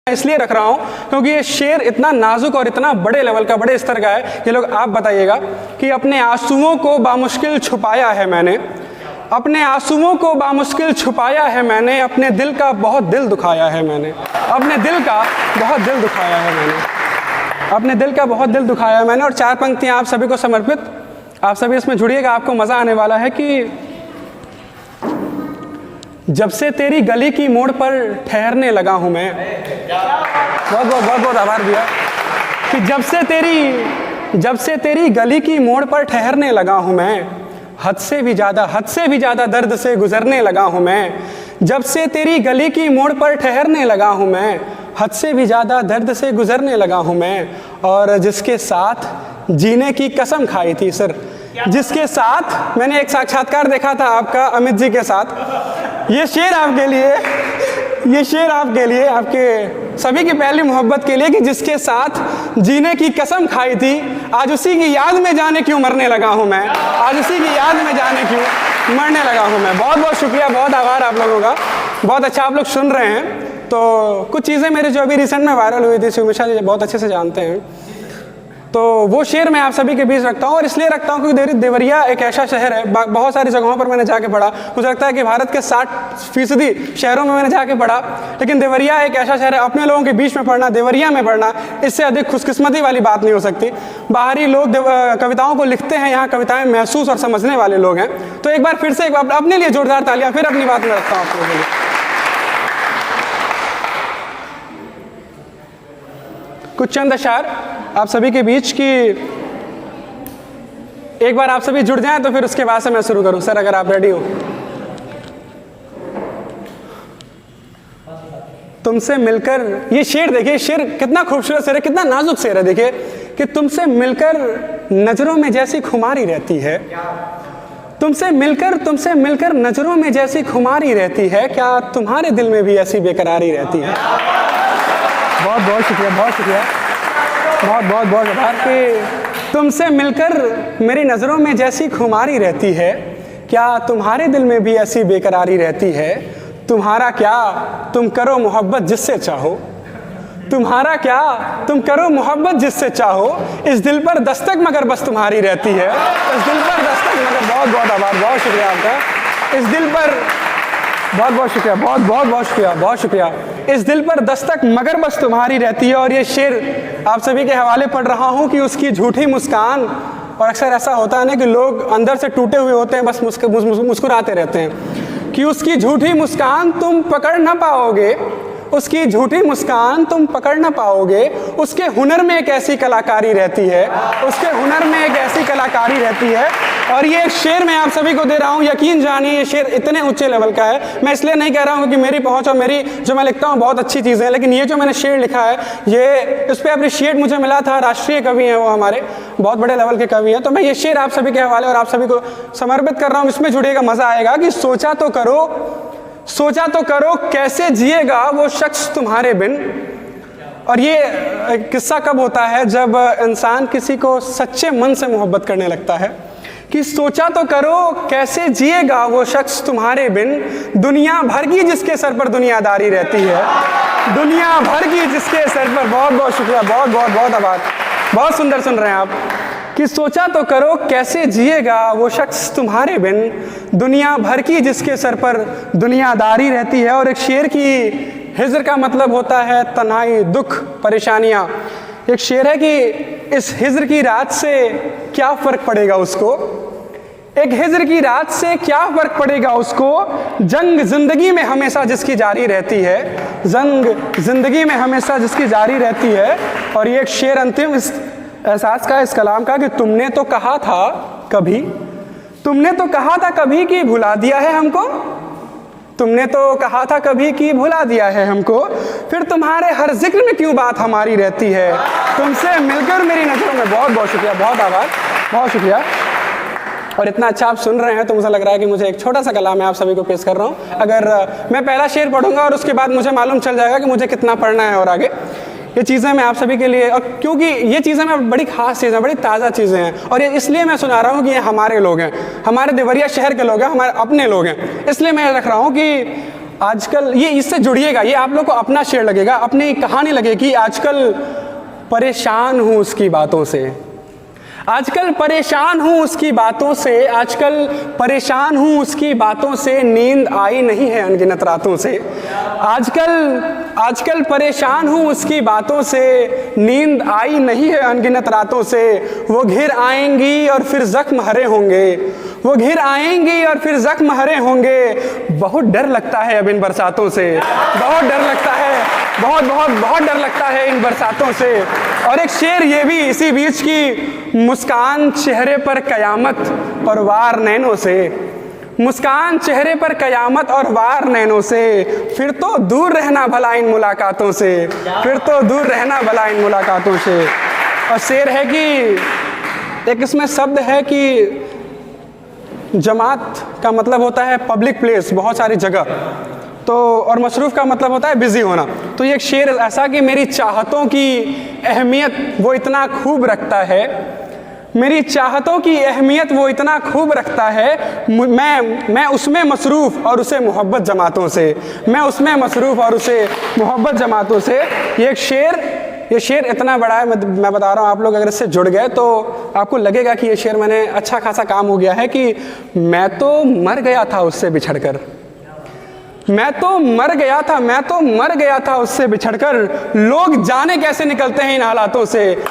इसलिए रख रहा हूँ क्योंकि ये शेर इतना नाजुक और इतना बड़े लेवल का, बड़े स्तर का है। ये लोग आप बताइएगा कि अपने आंसुओं को बामुश्किल छुपाया है मैंने, अपने आंसुओं को बामुश्किल छुपाया है मैंने, अपने दिल का बहुत दिल दुखाया है मैंने, अपने दिल का बहुत दिल दुखाया है मैंने, अपने दिल का बहुत दिल दुखाया है मैंने। और 4 पंक्तियाँ आप सभी को समर्पित, आप सभी इसमें जुड़िएगा, आपको मज़ा आने वाला है। कि जब से तेरी गली की मोड़ पर ठहरने लगा हूँ मैं, बहुत बहुत बहुत बहुत आभार दिया। कि जब से तेरी गली की मोड़ पर ठहरने लगा हूँ मैं, हद से भी ज़्यादा दर्द से गुजरने लगा हूँ मैं। जब से तेरी गली की मोड़ पर ठहरने लगा हूँ मैं, हद से भी ज़्यादा दर्द से गुजरने लगा हूँ मैं। और जिसके साथ जीने की कसम खाई थी सर, जिसके साथ मैंने एक साक्षात्कार देखा था आपका अमित जी के साथ। ये शेर आपके लिए, ये शेर आपके लिए, आपके सभी की पहली मोहब्बत के लिए, कि जिसके साथ जीने की कसम खाई थी, आज उसी की याद में जाने क्यों मरने लगा हूँ मैं, आज उसी की याद में जाने क्यों मरने लगा हूँ मैं। बहुत बहुत शुक्रिया, बहुत आभार आप लोगों का, बहुत अच्छा आप लोग सुन रहे हैं। तो कुछ चीज़ें मेरे जो अभी रिसेंट में वायरल हुई थी, शिव मिश्रा जी बहुत अच्छे से जानते हैं, तो वो शेर मैं आप सभी के बीच रखता हूँ। और इसलिए रखता हूँ क्योंकि देवरिया एक ऐसा शहर है, बहुत सारी जगहों पर मैंने जाके पढ़ा, मुझे लगता है कि भारत के 60% शहरों में मैंने जाके पढ़ा, लेकिन देवरिया एक ऐसा शहर है, अपने लोगों के बीच में पढ़ना, देवरिया में पढ़ना, इससे अधिक खुशकिस्मती वाली बात नहीं हो सकती। बाहरी लोग कविताओं को लिखते हैं, यहाँ कविताएं महसूस और समझने वाले लोग हैं। तो एक बार फिर से अपने लिए जोरदार तालियां, फिर अपनी बात में रखता हूँ आप लोगों के लिए। कुछ चंद अशार आप सभी के बीच की, एक बार आप सभी जुड़ जाएं तो फिर उसके बाद से मैं शुरू करूं। सर अगर आप रेडी हो। तुमसे मिलकर, ये शेर देखिए, शेर कितना खूबसूरत शेर है, कितना नाजुक शेर है। देखिए कि तुमसे मिलकर नजरों में जैसी खुमारी रहती है, तुमसे मिलकर नजरों में जैसी खुमारी रहती है, क्या तुम्हारे दिल में भी ऐसी बेकरारी रहती है। बहुत बहुत शुक्रिया, बहुत शुक्रिया, बहुत बहुत बहुत आभार। कि तुमसे मिलकर मेरी नज़रों में जैसी खुमारी रहती है, क्या तुम्हारे दिल में भी ऐसी बेकरारी रहती है। तुम्हारा क्या, तुम करो मोहब्बत जिससे चाहो, तुम्हारा क्या, तुम करो मोहब्बत जिससे चाहो, इस दिल पर दस्तक मगर बस तुम्हारी रहती है, इस दिल पर दस्तक मगर। बहुत बहुत आभार, बहुत शुक्रिया आपका। इस दिल पर बहुत बहुत शुक्रिया, बहुत बहुत बहुत शुक्रिया, बहुत शुक्रिया। इस दिल पर दस्तक मगर बस तुम्हारी रहती है। और ये शेर आप सभी के हवाले पढ़ रहा हूँ कि उसकी झूठी मुस्कान, और अक्सर ऐसा होता है ना कि लोग अंदर से टूटे हुए होते हैं, बस मुस्कुराते रहते हैं, कि उसकी झूठी मुस्कान तुम पकड़ ना पाओगे, उसकी झूठी मुस्कान तुम पकड़ ना पाओगे, उसके हुनर में एक ऐसी कलाकारी रहती है, उसके हुनर में एक ऐसी कलाकारी रहती है। और ये एक शेर मैं आप सभी को दे रहा हूँ, यकीन जानिए ये शेर इतने ऊंचे लेवल का है। मैं इसलिए नहीं कह रहा हूँ कि मेरी पहुँच और मेरी जो मैं लिखता हूँ बहुत अच्छी चीज़ें हैं, लेकिन ये जो मैंने शेर लिखा है, ये इस पर अप्रिशिएट मुझे मिला था, राष्ट्रीय कवि हैं वो, हमारे बहुत बड़े लेवल के कवि हैं। तो मैं ये शेर आप सभी के हवाले और आप सभी को समर्पित कर रहा हूँ। इसमें जुड़ेगा, मज़ा आएगा। कि सोचा तो करो कैसे जिएगा वो शख्स तुम्हारे बिन। और ये किस्सा कब होता है, जब इंसान किसी को सच्चे मन से मोहब्बत करने लगता है। कि सोचा तो करो कैसे जिएगा वो शख्स तुम्हारे बिन, दुनिया भर की जिसके सर पर दुनियादारी रहती है, दुनिया भर की जिसके सर पर। बहुत बहुत शुक्रिया, बहुत बहुत बहुत आभार, बहुत सुंदर सुन रहे हैं आप। कि सोचा तो करो कैसे जिएगा वो शख्स तुम्हारे बिन, दुनिया भर की जिसके सर पर दुनियादारी रहती है। और एक शेर की हिज्र का मतलब होता है तन्हाई, दुख, परेशानियाँ। एक शेर है कि इस हिज्र की रात से क्या फ़र्क पड़ेगा उसको, एक हिज्र की रात से क्या फ़र्क पड़ेगा उसको, जंग ज़िंदगी में हमेशा जिसकी जारी रहती है, जंग ज़िंदगी में हमेशा जिसकी जारी रहती है। और ये एक शेर अंतिम इस एहसास का, इस कलाम का, कि तुमने तो कहा था कभी, तुमने तो कहा था कभी कि भुला दिया है हमको, तुमने तो कहा था कभी कि भुला दिया है हमको, फिर तुम्हारे हर जिक्र में क्यों बात हमारी रहती है, तुमसे मिलकर मेरी नज़रों में। बहुत बहुत शुक्रिया, बहुत आभार, बहुत शुक्रिया। और इतना अच्छा आप सुन रहे हैं तो मुझे लग रहा है कि मुझे एक छोटा सा कलाम मैं आप सभी को पेश कर रहा हूँ। अगर मैं पहला शेर पढ़ूंगा और उसके बाद मुझे मालूम चल जाएगा कि मुझे कितना पढ़ना है और आगे, ये चीज़ें मैं आप सभी के लिए, और क्योंकि ये चीज़ें मैं बड़ी ख़ास चीज़ें, बड़ी ताज़ा चीज़ें हैं, और ये इसलिए मैं सुना रहा हूँ कि ये हमारे लोग हैं, हमारे देवरिया शहर के लोग हैं, हमारे अपने लोग हैं। इसलिए मैं रख रहा हूँ कि आजकल, ये इससे जुड़िएगा, ये आप लोग को अपना शेर लगेगा, अपनी कहानी लगेगी। आजकल परेशान हूँ उसकी बातों से, आजकल परेशान हूँ उसकी बातों से, आजकल परेशान हूँ उसकी बातों से, नींद आई नहीं है अनगिनत रातों से। आजकल परेशान हूँ उसकी बातों से, नींद आई नहीं है अनगिनत रातों से। वो घिर आएंगी और फिर जख्म हरे होंगे, वो घिर आएंगी और फिर जख्म हरे होंगे। बहुत डर लगता है अब इन बरसातों से, बहुत डर लगता है, बहुत बहुत बहुत डर लगता है इन बरसातों से। और एक शेर ये भी इसी बीच की, मुस्कान चेहरे पर कयामत और वार नैनों से, मुस्कान चेहरे पर कयामत और वार नैनों से। फिर तो दूर रहना भला इन मुलाकातों से, फिर तो दूर रहना भला इन मुलाकातों से। और शेर है कि एक इसमें शब्द है कि जमात का मतलब होता है पब्लिक प्लेस, बहुत सारी जगह, तो और मसरूफ़ का मतलब होता है बिज़ी होना। तो ये एक शेर ऐसा कि मेरी चाहतों की अहमियत वो इतना खूब रखता है, मेरी चाहतों की अहमियत वो इतना खूब रखता है, मैं उसमें मसरूफ़ और उसे मोहब्बत जमातों से, मैं उसमें मसरूफ़ और उसे मोहब्बत जमातों से। ये शेर इतना बड़ा है, मैं बता रहा हूँ, आप लोग अगर इससे जुड़ गए तो आपको लगेगा कि ये शेर मैंने अच्छा खासा काम हो गया है कि मैं तो मर गया था उससे बिछड़कर, मैं तो मर गया था, मैं तो मर गया था उससे बिछड़कर। लोग जाने कैसे निकलते हैं इन हालातों से।